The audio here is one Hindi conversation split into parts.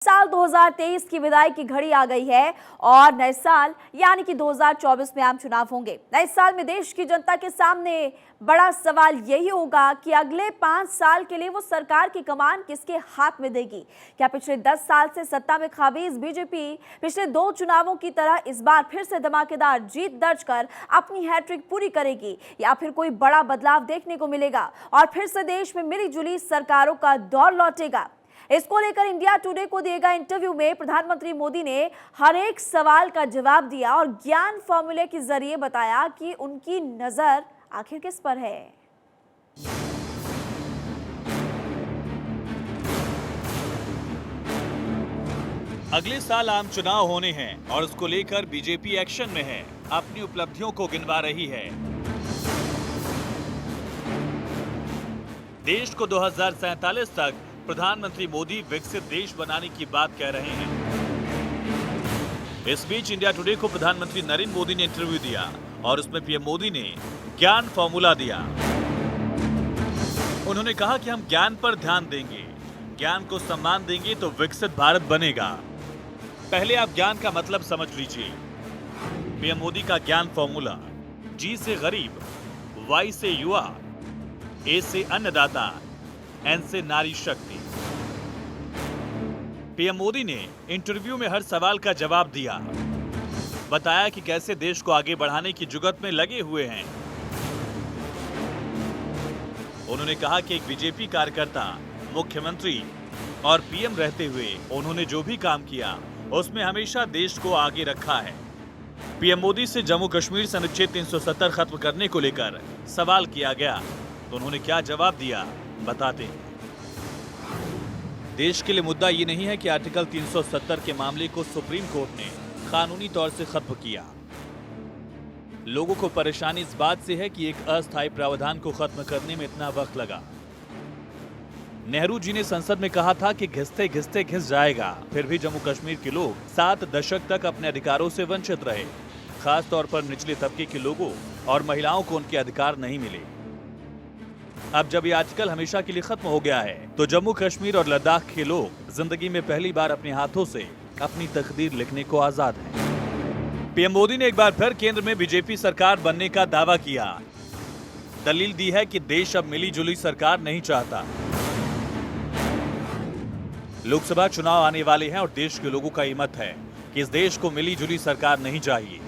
साल 2023 की विदाई की घड़ी आ गई है और नए साल यानी कि 2024 में आम चुनाव होंगे। नए साल में देश की जनता के सामने बड़ा सवाल यही होगा कि अगले 5 साल के लिए वो सरकार की कमान किसके हाथ में देगी। क्या पिछले 10 साल से सत्ता में काबिज बीजेपी पिछले 2 चुनावों की तरह इस बार फिर से धमाकेदार जीत दर्ज कर अपनी हैट्रिक पूरी करेगी, या फिर कोई बड़ा बदलाव देखने को मिलेगा और फिर से देश में मिली-जुली सरकारों का दौर लौटेगा। इसको लेकर इंडिया टुडे को दिए गए इंटरव्यू में प्रधानमंत्री मोदी ने हर एक सवाल का जवाब दिया और ज्ञान फॉर्मूले के जरिए बताया कि उनकी नजर आखिर किस पर है। अगले साल आम चुनाव होने हैं और उसको लेकर बीजेपी एक्शन में है, अपनी उपलब्धियों को गिनवा रही है। देश को 2047 तक प्रधानमंत्री मोदी विकसित देश बनाने की बात कह रहे हैं। इस बीच इंडिया टुडे को प्रधानमंत्री नरेंद्र मोदी ने इंटरव्यू दिया और उसमें पीएम मोदी ने ज्ञान फॉर्मूला दिया। उन्होंने कहा कि हम ज्ञान पर ध्यान देंगे, ज्ञान को सम्मान देंगे तो विकसित भारत बनेगा। पहले आप ज्ञान का मतलब समझ लीजिए। पीएम मोदी का ज्ञान फॉर्मूला: जी से गरीब, वाई से युवा, ए से अन्नदाता, एन से नारी शक्ति। पीएम मोदी ने इंटरव्यू में हर सवाल का जवाब दिया, बताया कि कैसे देश को आगे बढ़ाने की जुगत में लगे हुए हैं। उन्होंने कहा कि एक बीजेपी कार्यकर्ता, मुख्यमंत्री और पीएम रहते हुए उन्होंने जो भी काम किया उसमें हमेशा देश को आगे रखा है। पीएम मोदी से जम्मू कश्मीर से अनुच्छेद 370 खत्म करने को लेकर सवाल किया गया तो उन्होंने क्या जवाब दिया, बताते हैं। देश के लिए मुद्दा ये नहीं है कि आर्टिकल 370 के मामले को सुप्रीम कोर्ट ने कानूनी तौर से खत्म किया। लोगों को परेशानी इस बात से है कि एक अस्थायी प्रावधान को खत्म करने में इतना वक्त लगा। नेहरू जी ने संसद में कहा था कि घिसते घिसते घिस जाएगा, फिर भी जम्मू कश्मीर के लोग 7 दशक तक अपने अधिकारों से वंचित रहे। खास तौर पर निचले तबके के लोगों और महिलाओं को उनके अधिकार नहीं मिले। अब जब ये आर्टिकल हमेशा के लिए खत्म हो गया है तो जम्मू कश्मीर और लद्दाख के लोग जिंदगी में पहली बार अपने हाथों से अपनी तकदीर लिखने को आजाद हैं। पीएम मोदी ने एक बार फिर केंद्र में बीजेपी सरकार बनने का दावा किया। दलील दी है कि देश अब मिली-जुली सरकार नहीं चाहता। लोकसभा चुनाव आने वाले हैं और देश के लोगों का ये मत है कि इस देश को मिली-जुली सरकार नहीं चाहिए।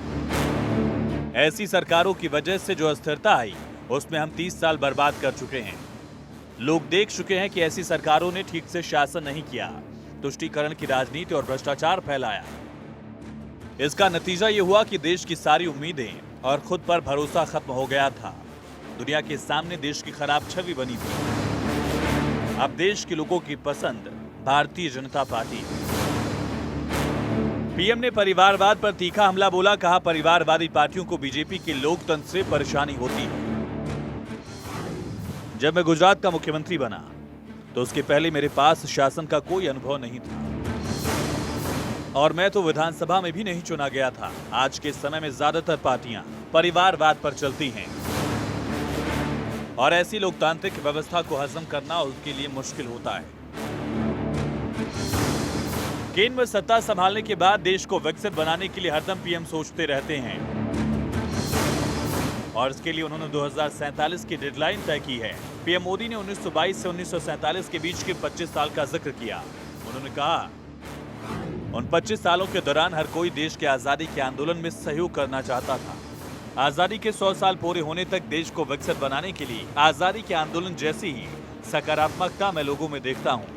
ऐसी सरकारों की वजह से जो अस्थिरता आई उसमें हम 30 साल बर्बाद कर चुके हैं। लोग देख चुके हैं कि ऐसी सरकारों ने ठीक से शासन नहीं किया, तुष्टीकरण की राजनीति और भ्रष्टाचार फैलाया। इसका नतीजा ये हुआ कि देश की सारी उम्मीदें और खुद पर भरोसा खत्म हो गया था। दुनिया के सामने देश की खराब छवि बनी थी। अब देश के लोगों की पसंद भारतीय जनता पार्टी। पीएम ने परिवारवाद पर तीखा हमला बोला। कहा, परिवारवादी पार्टियों को बीजेपी के लोकतंत्र से परेशानी होती है। जब मैं गुजरात का मुख्यमंत्री बना तो उसके पहले मेरे पास शासन का कोई अनुभव नहीं था और मैं तो विधानसभा में भी नहीं चुना गया था। आज के समय में ज्यादातर पार्टियां परिवारवाद पर चलती हैं और ऐसी लोकतांत्रिक व्यवस्था को हजम करना उसके लिए मुश्किल होता है। केंद्र में सत्ता संभालने के बाद देश को विकसित बनाने के लिए हरदम पीएम सोचते रहते हैं और इसके लिए उन्होंने 2047 की डेडलाइन तय की है। पीएम मोदी ने 1922 से 1947 के बीच के 25 साल का जिक्र किया। उन्होंने कहा, उन 25 सालों के दौरान हर कोई देश के आजादी के आंदोलन में सहयोग करना चाहता था। आजादी के 100 साल पूरे होने तक देश को विकसित बनाने के लिए आजादी के आंदोलन जैसी ही सकारात्मकता मैं लोगों में देखता हूँ।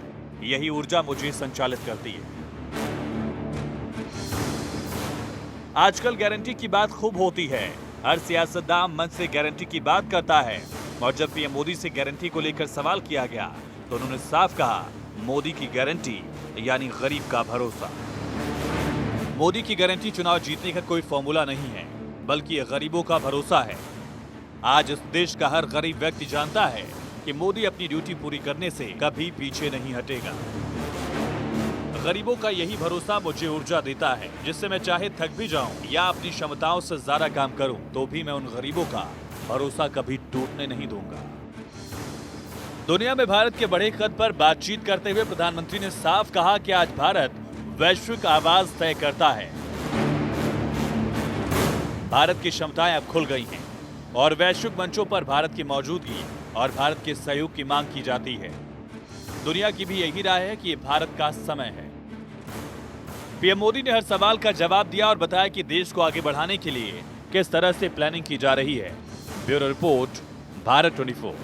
यही ऊर्जा मुझे संचालित करती है। आजकल गारंटी की बात खूब होती है। हर सियासतदान मंच से गारंटी की बात करता है और जब पीएम मोदी से गारंटी को लेकर सवाल किया गया तो उन्होंने साफ कहा, मोदी की गारंटी यानी गरीब का भरोसा। मोदी की गारंटी चुनाव जीतने का कोई फॉर्मूला नहीं है, बल्कि ये गरीबों का भरोसा है। आज इस देश का हर गरीब व्यक्ति जानता है कि मोदी अपनी ड्यूटी पूरी करने से कभी पीछे नहीं हटेगा। गरीबों का यही भरोसा मुझे ऊर्जा देता है, जिससे मैं चाहे थक भी जाऊं या अपनी क्षमताओं से ज्यादा काम करूं तो भी मैं उन गरीबों का भरोसा कभी टूटने नहीं दूंगा। दुनिया में भारत के बढ़े कद पर बातचीत करते हुए प्रधानमंत्री ने साफ कहा कि आज भारत वैश्विक आवाज तय करता है। भारत की क्षमताएं अब खुल गई हैं और वैश्विक मंचों पर भारत की मौजूदगी और भारत के सहयोग की मांग की जाती है। दुनिया की भी यही राय है कि ये भारत का समय है। पीएम मोदी ने हर सवाल का जवाब दिया और बताया कि देश को आगे बढ़ाने के लिए किस तरह से प्लानिंग की जा रही है। Bureau report, Bharat 24।